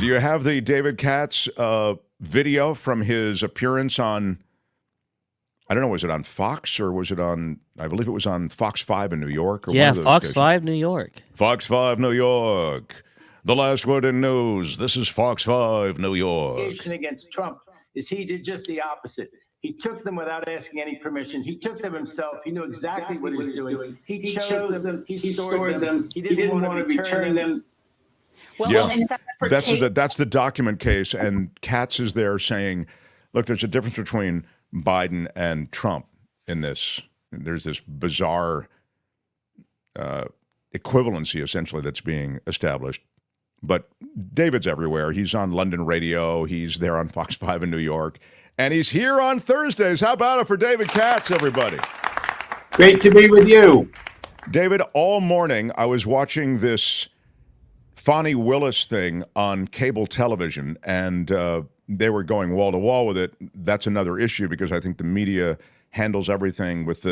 Do you have the David Katz video from his appearance on, I don't know, was it on Fox or was it on, I believe it was on Fox 5 in New York? Or Yeah, one of those Fox stations. 5 New York. Fox 5 New York. The last word in news. This is Fox 5 New York. Against Trump is he did just the opposite. He took them without asking any permission. He took them himself. He knew exactly what he was doing. He chose them. He stored them. He didn't want to return them. Well, Yeah. That's the document case, and Katz is there saying, look, there's a difference between Biden and Trump in this. There's this bizarre equivalency, essentially, that's being established. But David's everywhere. He's on London radio. He's there on Fox 5 in New York. And he's here on Thursdays. How about it for David Katz, everybody? Great to be with you. David, all morning I was watching this Fani Willis thing on cable television, and they were going wall to wall with it. That's another issue because I think the media handles everything with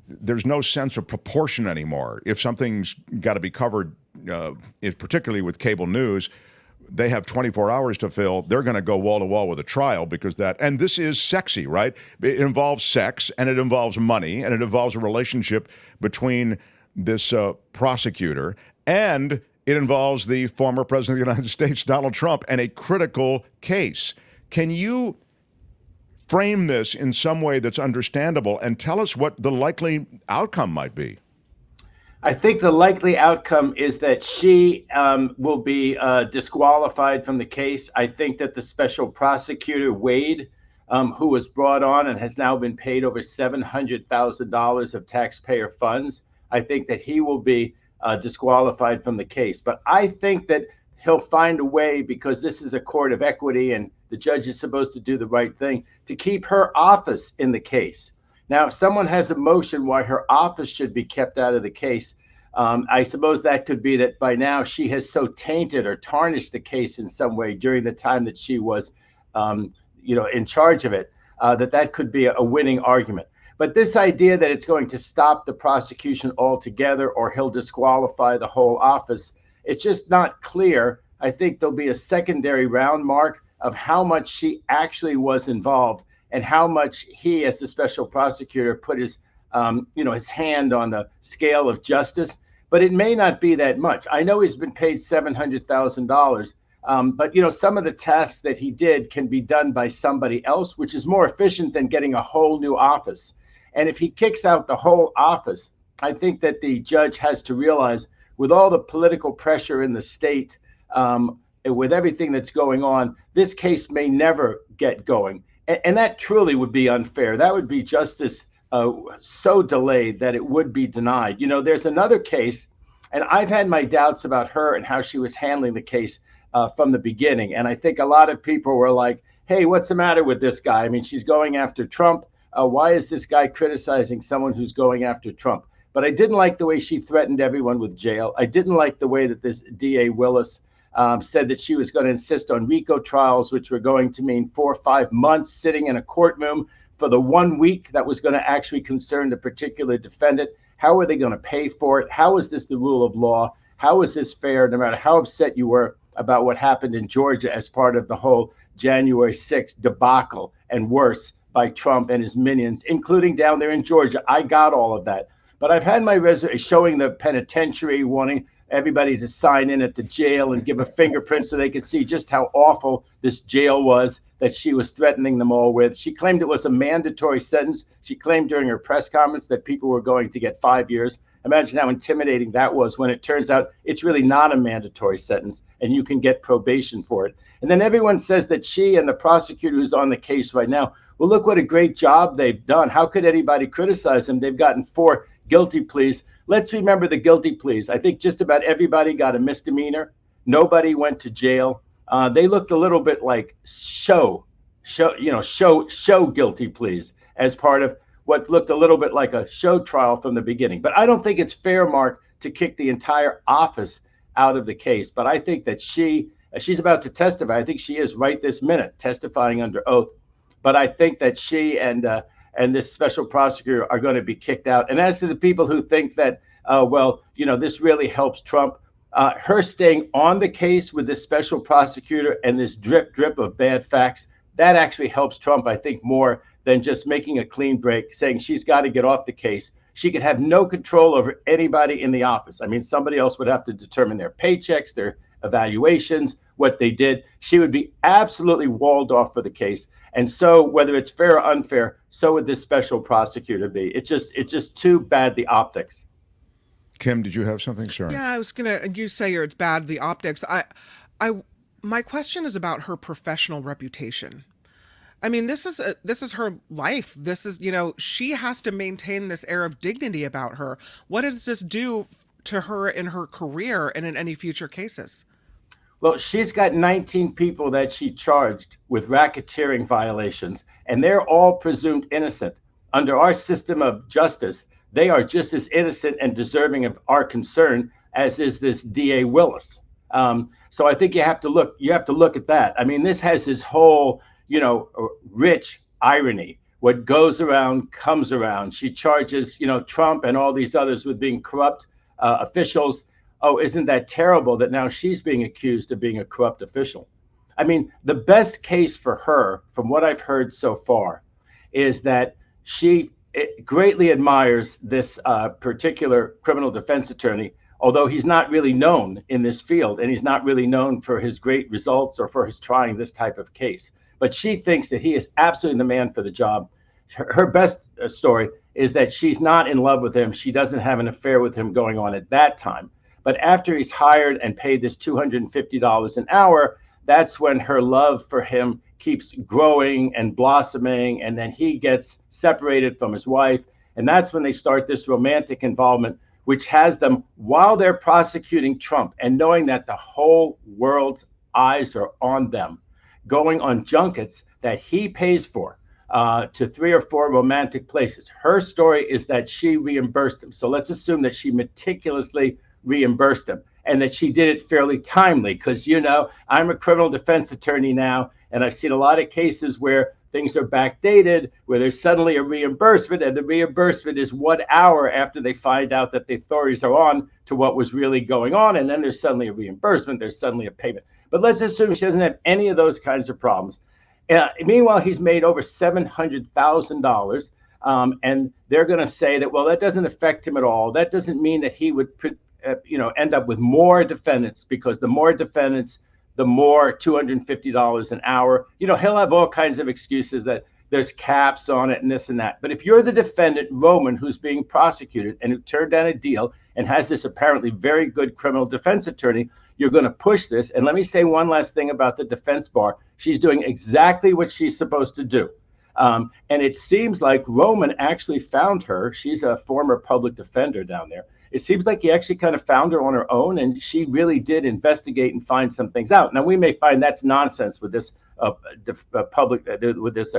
there's no sense of proportion anymore. If something's got to be covered, particularly with cable news, they have 24 hours to fill. They're going to go wall to wall with a trial because and this is sexy, right? It involves sex, and it involves money, and it involves a relationship between this prosecutor, and it involves the former president of the United States, Donald Trump, and a critical case. Can you frame this in some way that's understandable and tell us what the likely outcome might be? I think the likely outcome is that she will be disqualified from the case. I think that the special prosecutor, Wade, who was brought on and has now been paid over $700,000 of taxpayer funds, I think that he will be disqualified from the case. But I think that he'll find a way, because this is a court of equity and the judge is supposed to do the right thing, to keep her office in the case. Now, if someone has a motion why her office should be kept out of the case, I suppose that could be that by now she has so tainted or tarnished the case in some way during the time that she was, in charge of it, that could be a winning argument. But this idea that it's going to stop the prosecution altogether or he'll disqualify the whole office, it's just not clear. I think there'll be a secondary round, Mark, of how much she actually was involved and how much he, as the special prosecutor, put his hand on the scale of justice. But it may not be that much. I know he's been paid $700,000, but some of the tasks that he did can be done by somebody else, which is more efficient than getting a whole new office. And if he kicks out the whole office, I think that the judge has to realize, with all the political pressure in the state, with everything that's going on, this case may never get going. And that truly would be unfair. That would be justice so delayed that it would be denied. There's another case, and I've had my doubts about her and how she was handling the case from the beginning. And I think a lot of people were like, hey, what's the matter with this guy? I mean, she's going after Trump. Why is this guy criticizing someone who's going after Trump? But I didn't like the way she threatened everyone with jail. I didn't like the way that this DA Willis said that she was going to insist on RICO trials, which were going to mean 4 or 5 months sitting in a courtroom for the 1 week that was going to actually concern the particular defendant. How are they going to pay for it? How is this the rule of law? How is this fair, no matter how upset you were about what happened in Georgia as part of the whole January 6th debacle and worse by Trump and his minions, including down there in Georgia? I got all of that. But I've had my resume showing the penitentiary, wanting everybody to sign in at the jail and give a fingerprint so they could see just how awful this jail was that she was threatening them all with. She claimed it was a mandatory sentence. She claimed during her press conference that people were going to get 5 years. Imagine how intimidating that was when it turns out it's really not a mandatory sentence and you can get probation for it. And then everyone says that she and the prosecutor who's on the case right now, well, look what a great job they've done. How could anybody criticize them? They've gotten 4 guilty pleas. Let's remember the guilty pleas. I think just about everybody got a misdemeanor. Nobody went to jail. They looked a little bit like show guilty pleas as part of what looked a little bit like a show trial from the beginning. But I don't think it's fair, Mark, to kick the entire office out of the case. But I think that she's about to testify. I think she is right this minute testifying under oath. But I think that she and this special prosecutor are going to be kicked out. And as to the people who think that, this really helps Trump, Her staying on the case with this special prosecutor and this drip of bad facts, that actually helps Trump, I think, more than just making a clean break, saying she's got to get off the case. She could have no control over anybody in the office. I mean, somebody else would have to determine their paychecks, their evaluations, what they did. She would be absolutely walled off for the case. And so whether it's fair or unfair, so would this special prosecutor be. It's just too bad, the optics. Kim, did you have something, sir? Yeah, I was gonna. You say it's bad, the optics. My question is about her professional reputation. I mean, this is her life. This is, she has to maintain this air of dignity about her. What does this do to her in her career and in any future cases? Well, she's got 19 people that she charged with racketeering violations, and they're all presumed innocent. Under our system of justice, they are just as innocent and deserving of our concern as is this DA Willis. So I think you have to look at that. I mean, this has this whole, rich irony. What goes around comes around. She charges, Trump and all these others with being corrupt officials. Oh, isn't that terrible that now she's being accused of being a corrupt official? I mean, the best case for her, from what I've heard so far, is that she greatly admires this particular criminal defense attorney, although he's not really known in this field, and he's not really known for his great results or for his trying this type of case. But she thinks that he is absolutely the man for the job. Her best story is that she's not in love with him. She doesn't have an affair with him going on at that time. But after he's hired and paid this $250 an hour, that's when her love for him keeps growing and blossoming. And then he gets separated from his wife. And that's when they start this romantic involvement, which has them, while they're prosecuting Trump and knowing that the whole world's eyes are on them, going on junkets that he pays for to 3 or 4 romantic places. Her story is that she reimbursed him. So let's assume that she meticulously reimbursed him and that she did it fairly timely, because, I'm a criminal defense attorney now, and I've seen a lot of cases where things are backdated, where there's suddenly a reimbursement, and the reimbursement is 1 hour after they find out that the authorities are on to what was really going on, and then there's suddenly a reimbursement, there's suddenly a payment. But let's assume she doesn't have any of those kinds of problems. Meanwhile, he's made over $700,000, and they're going to say that, well, that doesn't affect him at all. That doesn't mean that he would end up with more defendants, because the more defendants, the more $250 an hour. He'll have all kinds of excuses that there's caps on it and this and that. But if you're the defendant, Roman, who's being prosecuted and who turned down a deal and has this apparently very good criminal defense attorney, you're going to push this. And let me say one last thing about the defense bar. She's doing exactly what she's supposed to do. And it seems like Roman actually found her. She's a former public defender down there. It seems like he actually kind of found her on her own, and she really did investigate and find some things out. Now, we may find that's nonsense with this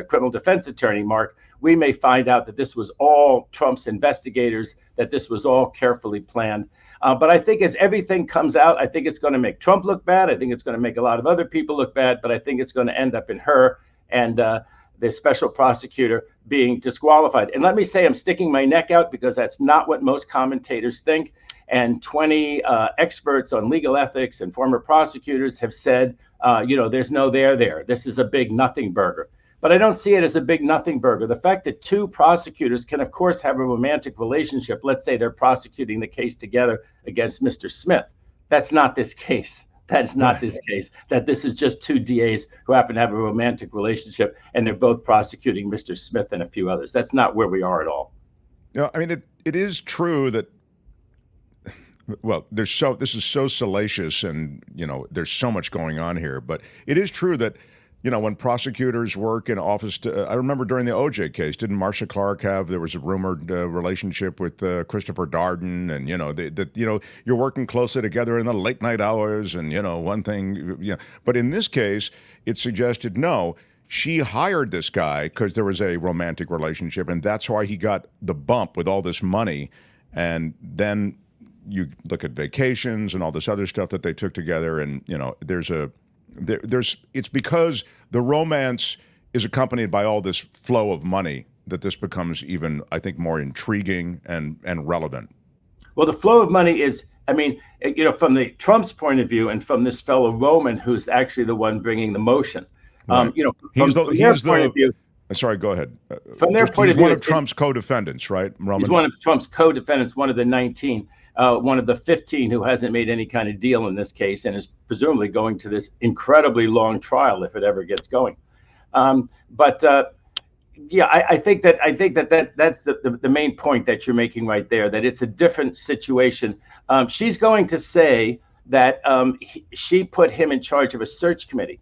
criminal defense attorney, Mark. We may find out that this was all Trump's investigators, that this was all carefully planned. But I think as everything comes out, I think it's going to make Trump look bad. I think it's going to make a lot of other people look bad, but I think it's going to end up in her and the special prosecutor being disqualified. And let me say, I'm sticking my neck out, because that's not what most commentators think. And 20 experts on legal ethics and former prosecutors have said, there's no there. This is a big nothing burger. But I don't see it as a big nothing burger. The fact that 2 prosecutors can, of course, have a romantic relationship. Let's say they're prosecuting the case together against Mr. Smith. That's not this case. That's not this case. That this is just 2 DAs who happen to have a romantic relationship, and they're both prosecuting Mr. Smith and a few others. That's not where we are at all. I mean, it is true that, well, this is so salacious, and there's so much going on here. But it is true that when prosecutors work in office, I remember during the OJ case, didn't Marcia Clark there was a rumored relationship with Christopher Darden, and you're working closely together in the late night hours, and one thing, But in this case, it suggested no, she hired this guy because there was a romantic relationship, and that's why he got the bump with all this money. And then you look at vacations and all this other stuff that they took together, and it's because the romance is accompanied by all this flow of money that this becomes even, I think, more intriguing and relevant. Well, the flow of money is I mean, from the Trump's point of view and from this fellow Roman, who's actually the one bringing the motion, Right. from their point of view. Sorry, go ahead. From their point He's of view, one of Trump's co-defendants, right, Roman? He's one of Trump's co-defendants, one of the 19, one of the 15 who hasn't made any kind of deal in this case and is presumably going to this incredibly long trial if it ever gets going. Yeah, I think that's the main point that you're making right there, that it's a different situation. She's going to say that she put him in charge of a search committee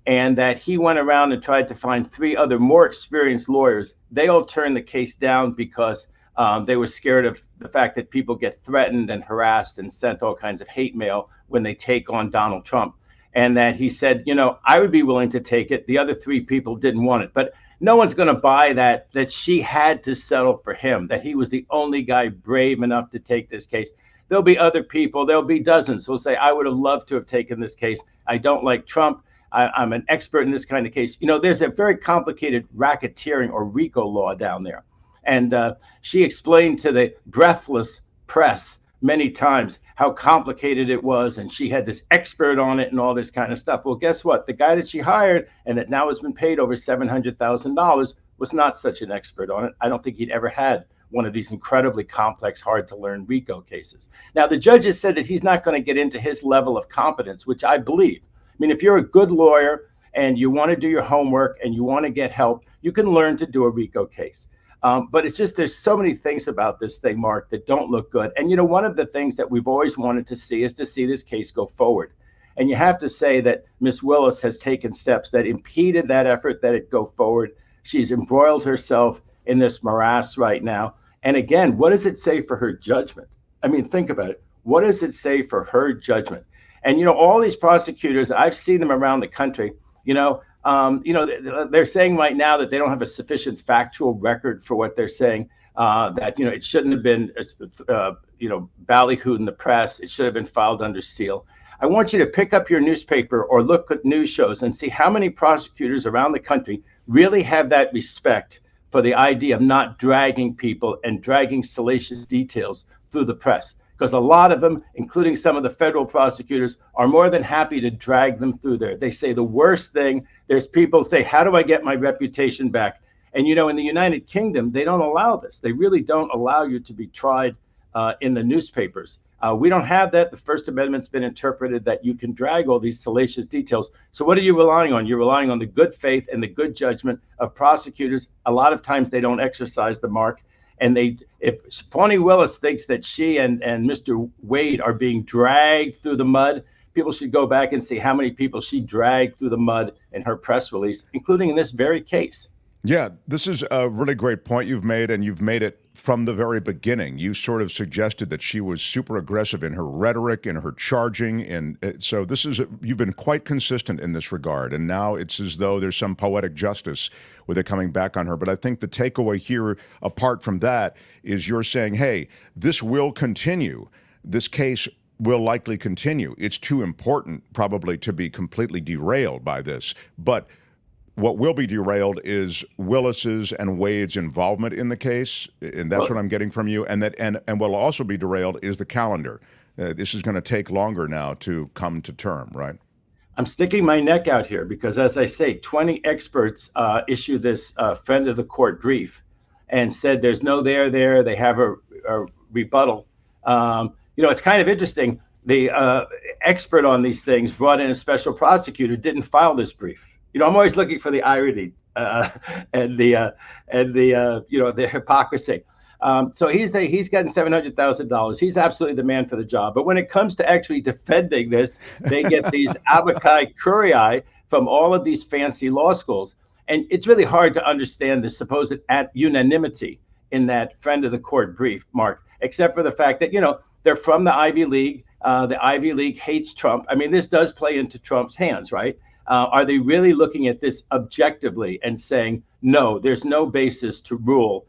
and that he went around and tried to find 3 other more experienced lawyers. They all turned the case down because they were scared of the fact that people get threatened and harassed and sent all kinds of hate mail when they take on Donald Trump. And that he said, I would be willing to take it. The other 3 people didn't want it. But no one's going to buy that she had to settle for him, that he was the only guy brave enough to take this case. There'll be other people. There'll be dozens who'll say, I would have loved to have taken this case. I don't like Trump. I'm an expert in this kind of case. There's a very complicated racketeering or RICO law down there. And she explained to the breathless press many times how complicated it was, and she had this expert on it and all this kind of stuff. Well, guess what? The guy that she hired and that now has been paid over $700,000 was not such an expert on it. I don't think he'd ever had one of these incredibly complex, hard to learn RICO cases. Now, the judges said that he's not going to get into his level of competence, which I believe. I mean, if you're a good lawyer and you want to do your homework and you want to get help, you can learn to do a RICO case. But it's just, there's so many things about this thing, Mark, that don't look good. And, one of the things that we've always wanted to see is to see this case go forward. And you have to say that Ms. Willis has taken steps that impeded that effort, that it go forward. She's embroiled herself in this morass right now. And again, what does it say for her judgment? I mean, think about it. What does it say for her judgment? And, all these prosecutors, I've seen them around the country, they're saying right now that they don't have a sufficient factual record for what they're saying, that, it shouldn't have been, ballyhooed in the press. It should have been filed under seal. I want you to pick up your newspaper or look at news shows and see how many prosecutors around the country really have that respect for the idea of not dragging people and dragging salacious details through the press. Because a lot of them, including some of the federal prosecutors, are more than happy to drag them through there. They say the worst thing. There's people who say, how do I get my reputation back? And, in the United Kingdom, they don't allow this. They really don't allow you to be tried in the newspapers. We don't have that. The First Amendment's been interpreted that you can drag all these salacious details. So what are you relying on? You're relying on the good faith and the good judgment of prosecutors. A lot of times they don't exercise the mark. And if Fani Willis thinks that she and Mr. Wade are being dragged through the mud, people should go back and see how many people she dragged through the mud in her press release, including in this very case. Yeah, this is a really great point you've made, and you've made it from the very beginning. You sort of suggested that she was super aggressive in her rhetoric, in her charging, and so you've been quite consistent in this regard, and now it's as though there's some poetic justice with it coming back on her. But I think the takeaway here, apart from that, is you're saying, hey, this will continue. This case will likely continue. It's too important probably to be completely derailed by this, but what will be derailed is Willis's and Wade's involvement in the case, and that's what I'm getting from you. And what will also be derailed is the calendar. This is going to take longer now to come to term, right? I'm sticking my neck out here because, as I say, 20 experts issued this friend of the court brief and said there's no there. They have a rebuttal. It's kind of interesting. The expert on these things brought in a special prosecutor, didn't file this brief. I'm always looking for the irony and the hypocrisy. So he's gotten $700,000. He's absolutely the man for the job. But when it comes to actually defending this, they get these amici curiae from all of these fancy law schools. And it's really hard to understand the supposed unanimity in that friend of the court brief, Mark, except for the fact that, they're from the Ivy League. The Ivy League hates Trump. I mean, this does play into Trump's hands, right? Are they really looking at this objectively and saying, no, there's no basis to rule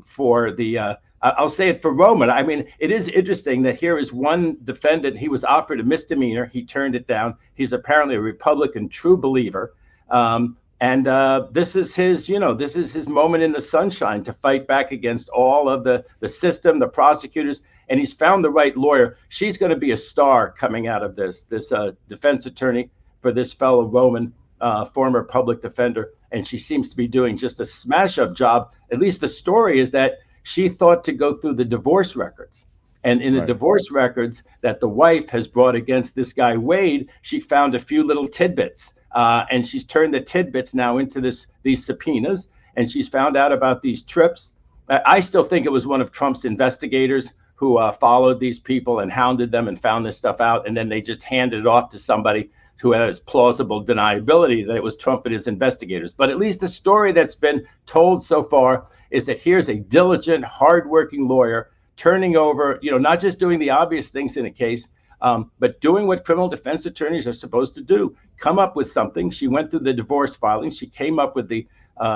for the, I'll say it for Roman. I mean, it is interesting that here is one defendant. He was offered a misdemeanor. He turned it down. He's apparently a Republican true believer. And this is his moment in the sunshine to fight back against all of the system, the prosecutors. and he's found the right lawyer. She's going to be a star coming out of this defense attorney for this fellow Roman, former public defender, and she seems to be doing just a smash-up job. At least the story is that she thought to go through the divorce records. And in the divorce records that the wife has brought against this guy, Wade, she found a few little tidbits. And she's turned the tidbits now into these subpoenas. And she's found out about these trips. I still think it was one of Trump's investigators who followed these people and hounded them and found this stuff out. And then they just handed it off to somebody who has plausible deniability that it was Trump and his investigators. But at least the story that's been told so far is that here's a diligent, hardworking lawyer turning over, not just doing the obvious things in a case, but doing what criminal defense attorneys are supposed to do, come up with something. She went through the divorce filing. She came up with the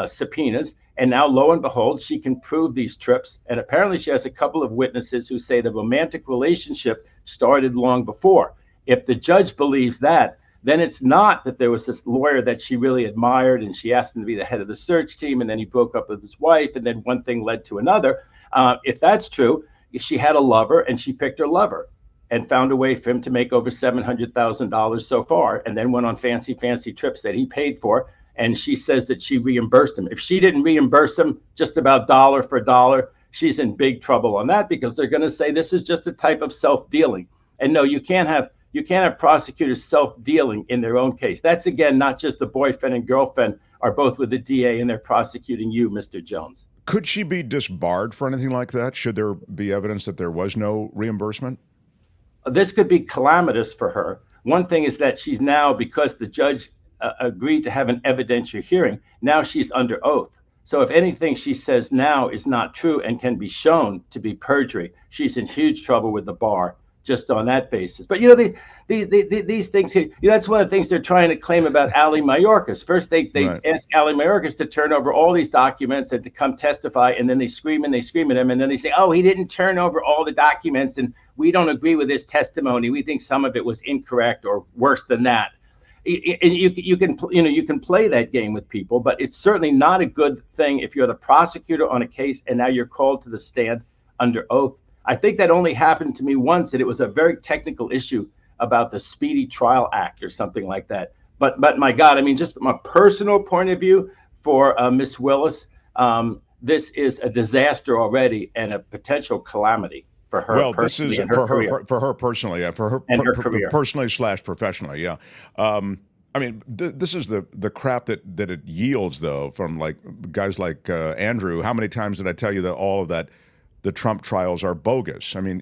subpoenas. And now, lo and behold, she can prove these trips. And apparently she has a couple of witnesses who say the romantic relationship started long before. If the judge believes that, then it's not that there was this lawyer that she really admired and she asked him to be the head of the search team, and then he broke up with his wife, and then one thing led to another. If that's true, she had a lover and she picked her lover and found a way for him to make over $700,000 so far, and then went on fancy trips that he paid for. And she says that she reimbursed him. If she didn't reimburse him just about dollar for dollar, she's in big trouble on that, because they're going to say this is just a type of self-dealing. And no, you can't have prosecutors self-dealing in their own case. That's, again, not just the boyfriend and girlfriend are both with the DA and they're prosecuting you, Mr. Jones. Could she be disbarred for anything like that? Should there be evidence that there was no reimbursement? This could be calamitous for her. One thing is that she's now, because the judge agreed to have an evidentiary hearing, now she's under oath. So if anything she says now is not true and can be shown to be perjury, she's in huge trouble with the bar just on that basis. But these things here, that's one of the things they're trying to claim about Ali Mayorkas. First, they ask Ali Mayorkas to turn over all these documents and to come testify, and then they scream at him, and then they say, oh, he didn't turn over all the documents, and we don't agree with his testimony. We think some of it was incorrect or worse than that. And you can play that game with people, but it's certainly not a good thing if you're the prosecutor on a case and now you're called to the stand under oath. I think that only happened to me once, and it was a very technical issue about the Speedy Trial Act or something like that. But my God, I mean, just from a personal point of view for Miss Willis, this is a disaster already and a potential calamity for her. Well, this is for her personally, yeah, for her, and her career, personally / professionally, yeah. I mean, this is the crap that it yields, though, from like guys like Andrew. How many times did I tell you that all of that, the Trump trials are bogus? I mean,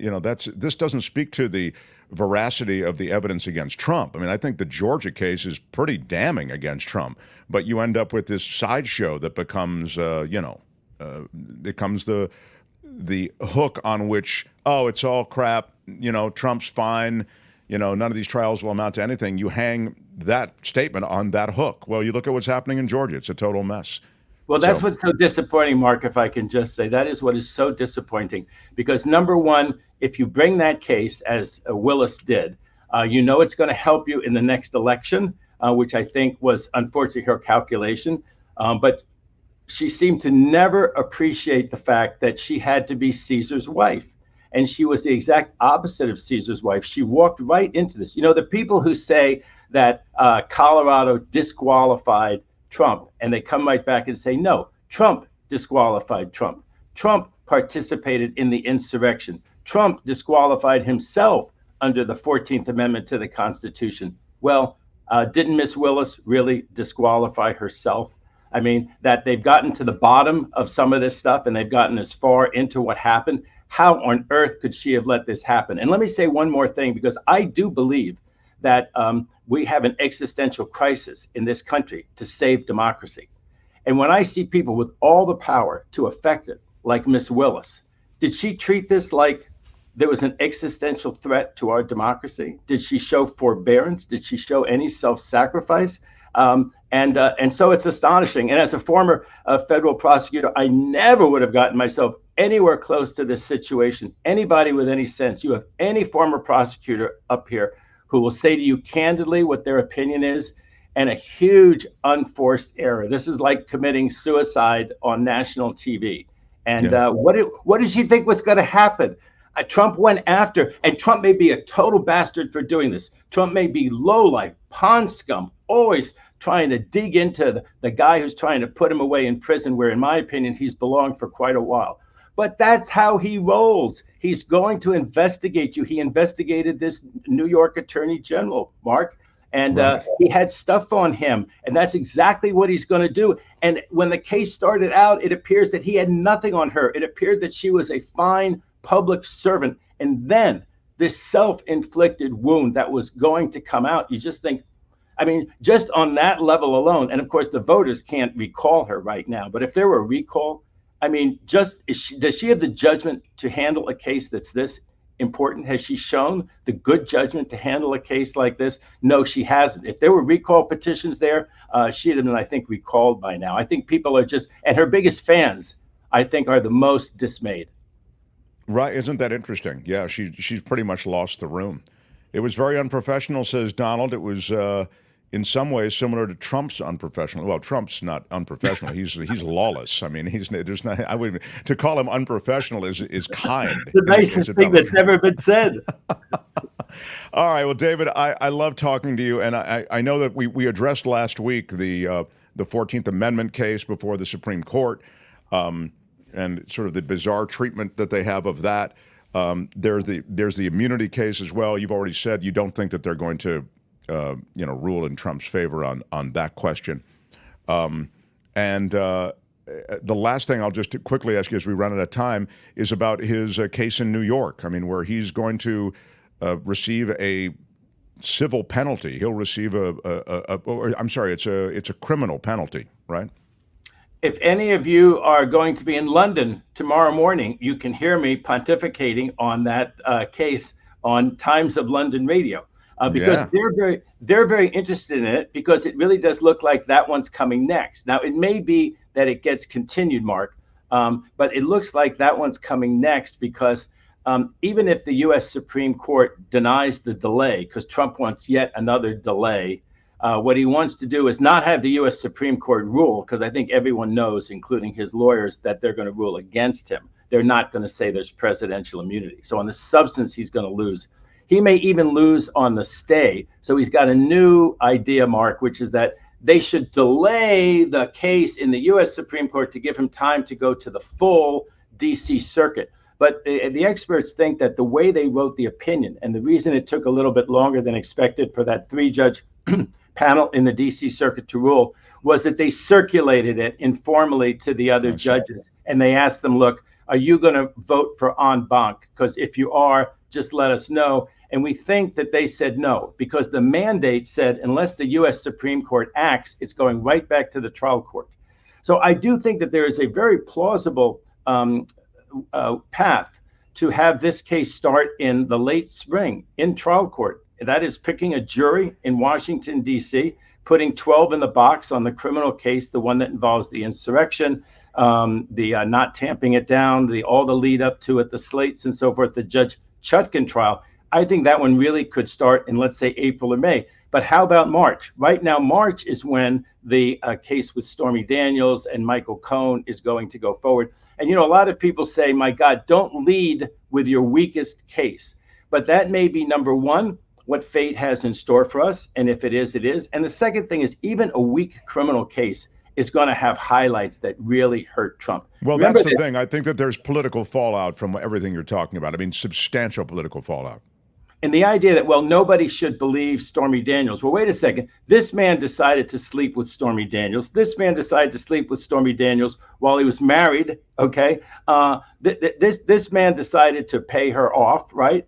this doesn't speak to the veracity of the evidence against Trump. I mean, I think the Georgia case is pretty damning against Trump, but you end up with this sideshow that becomes, becomes the hook on which, oh, it's all crap, Trump's fine, none of these trials will amount to anything. You hang that statement on that hook. Well, you look at what's happening in Georgia. It's a total mess. Well, that's what's so disappointing, Mark, if I can just say. That is what is so disappointing. Because, number one, if you bring that case, as Willis did, it's going to help you in the next election, which I think was, unfortunately, her calculation. But she seemed to never appreciate the fact that she had to be Caesar's wife. And she was the exact opposite of Caesar's wife. She walked right into this. The people who say that Colorado disqualified Trump, and they come right back and say, no, Trump disqualified Trump. Trump participated in the insurrection. Trump disqualified himself under the 14th Amendment to the Constitution. Well, didn't Miss Willis really disqualify herself? I mean, that they've gotten to the bottom of some of this stuff and they've gotten as far into what happened. How on earth could she have let this happen? And let me say one more thing, because I do believe that we have an existential crisis in this country to save democracy. And when I see people with all the power to affect it, like Miss Willis, did she treat this like there was an existential threat to our democracy? Did she show forbearance? Did she show any self-sacrifice? And so it's astonishing. And as a former federal prosecutor, I never would have gotten myself anywhere close to this situation. Anybody with any sense, you have any former prosecutor up here who will say to you candidly what their opinion is, and a huge unforced error. This is like committing suicide on national TV. And what did she think was going to happen? Trump went after, and Trump may be a total bastard for doing this. Trump may be lowlife, pond scum, always trying to dig into the guy who's trying to put him away in prison, where, in my opinion, he's belonged for quite a while. But that's how he rolls. He's going to investigate you. He investigated this New York Attorney General, Mark, and he had stuff on him. And that's exactly what he's going to do. And when the case started out, it appears that he had nothing on her. It appeared that she was a fine public servant. And then this self-inflicted wound that was going to come out, you just think, I mean, just on that level alone, and of course the voters can't recall her right now, but if there were a recall, I mean, does she have the judgment to handle a case that's this important? Has she shown the good judgment to handle a case like this? No, she hasn't. If there were recall petitions there, she'd have been, I think, recalled by now. I think people are just, and her biggest fans, I think, are the most dismayed. Right. Isn't that interesting? Yeah, she's pretty much lost the room. It was very unprofessional, says Donald. It was in some ways similar to Trump's unprofessional. Well, Trump's not unprofessional. He's lawless. I mean, there's not. I would, to call him unprofessional is kind. The nicest thing that's ever been said. All right. Well, David, I love talking to you, and I know that we addressed last week the 14th Amendment case before the Supreme Court, and sort of the bizarre treatment that they have of that. There's the immunity case as well. You've already said you don't think that they're going to rule in Trump's favor on that question. And the last thing I'll just quickly ask you as we run out of time is about his case in New York. I mean, where he's going to receive a civil penalty. He'll receive it's a criminal penalty, right? If any of you are going to be in London tomorrow morning, you can hear me pontificating on that case on Times of London Radio. Because they're very interested in it, because it really does look like that one's coming next. Now, it may be that it gets continued, Mark, but it looks like that one's coming next, because even if the U.S. Supreme Court denies the delay, because Trump wants yet another delay, what he wants to do is not have the U.S. Supreme Court rule, because I think everyone knows, including his lawyers, that they're going to rule against him. They're not going to say there's presidential immunity. So on the substance, he's going to lose. He may even lose on the stay. So he's got a new idea, Mark, which is that they should delay the case in the U.S. Supreme Court to give him time to go to the full D.C. circuit. But the experts think that the way they wrote the opinion, and the reason it took a little bit longer than expected for that 3-judge panel in the D.C. circuit to rule, was that they circulated it informally to the other judges. And they asked them, look, are you going to vote for en banc? Because if you are, just let us know. And we think that they said no, because the mandate said unless the U.S. Supreme Court acts, it's going right back to the trial court. So I do think that there is a very plausible path to have this case start in the late spring in trial court. That is picking a jury in Washington, D.C., putting 12 in the box on the criminal case, the one that involves the insurrection, the not tamping it down, all the lead up to it, the slates and so forth, the Judge Chutkan trial. I think that one really could start in, let's say, April or May. But how about March? Right now, March is when the case with Stormy Daniels and Michael Cohen is going to go forward. And, a lot of people say, my God, don't lead with your weakest case. But that may be, number one, what fate has in store for us. And if it is, it is. And the second thing is, even a weak criminal case is going to have highlights that really hurt Trump. Well, that's the thing. I think that there's political fallout from everything you're talking about. I mean, substantial political fallout. And the idea that, well, nobody should believe Stormy Daniels. Well, wait a second. This man decided to sleep with Stormy Daniels. This man decided to sleep with Stormy Daniels while he was married. Okay. This man decided to pay her off, right?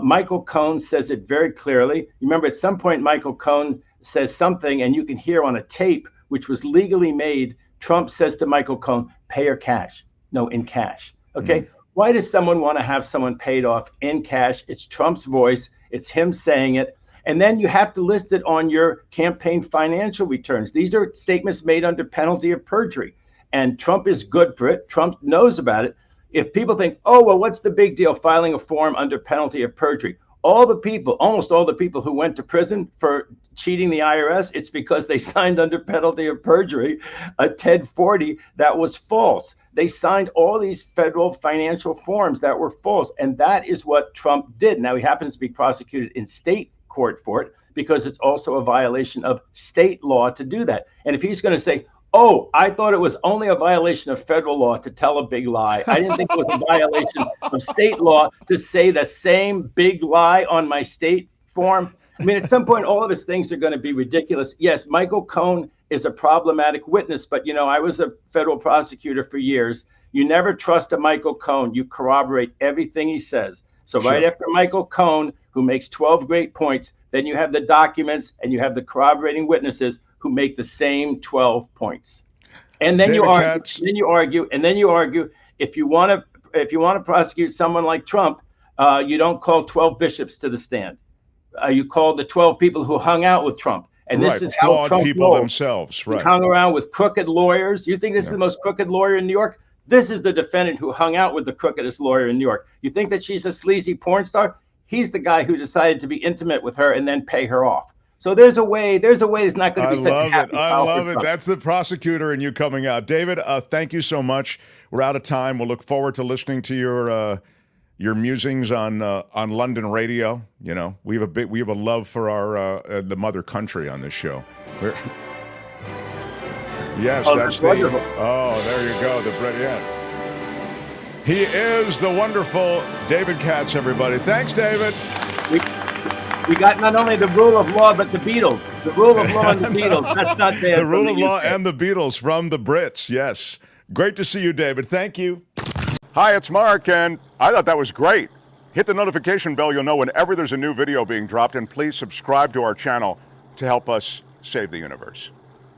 Michael Cohen says it very clearly. Remember, at some point, Michael Cohen says something, and you can hear on a tape, which was legally made, Trump says to Michael Cohen, pay her cash. No, in cash. Okay. Mm-hmm. Why does someone want to have someone paid off in cash? It's Trump's voice. It's him saying it. And then you have to list it on your campaign financial returns. These are statements made under penalty of perjury. And Trump is good for it. Trump knows about it. If people think, oh, well, what's the big deal filing a form under penalty of perjury? Almost all the people who went to prison for cheating the IRS, it's because they signed under penalty of perjury a 1040 that was false. They signed all these federal financial forms that were false. And that is what Trump did. Now, he happens to be prosecuted in state court for it because it's also a violation of state law to do that. And if he's going to say, oh, I thought it was only a violation of federal law to tell a big lie. I didn't think it was a violation of state law to say the same big lie on my state form. I mean, at some point, all of his things are going to be ridiculous. Yes, Michael Cohen is a problematic witness, but, you know, I was a federal prosecutor for years. You never trust a Michael Cohen. You corroborate everything he says. So right after Michael Cohen, who makes 12 great points, then you have the documents and you have the corroborating witnesses who make the same 12 points. And then you argue, if you want to prosecute someone like Trump, you don't call 12 bishops to the stand. You call the 12 people who hung out with Trump. And this is how Trump people rolled. themselves, right? He hung around with crooked lawyers. You think this is the most crooked lawyer in New York? This is the defendant who hung out with the crookedest lawyer in New York. You think that she's a sleazy porn star? He's the guy who decided to be intimate with her and then pay her off. So there's a way it's not going to be such a happy I love it. That's the prosecutor and you coming out. David, thank you so much. We're out of time. We'll look forward to listening to your musings on London radio. You know, we have a love for our the mother country on this show. Yes, that's wonderful. There you go. He is the wonderful David Katz, everybody. Thanks, David. We got not only the rule of law, but the Beatles. The rule of law and the Beatles. That's not there. The rule of law and the Beatles from the Brits. Yes. Great to see you, David. Thank you. Hi, it's Mark, and I thought that was great. Hit the notification bell. You'll know whenever there's a new video being dropped, and please subscribe to our channel to help us save the universe.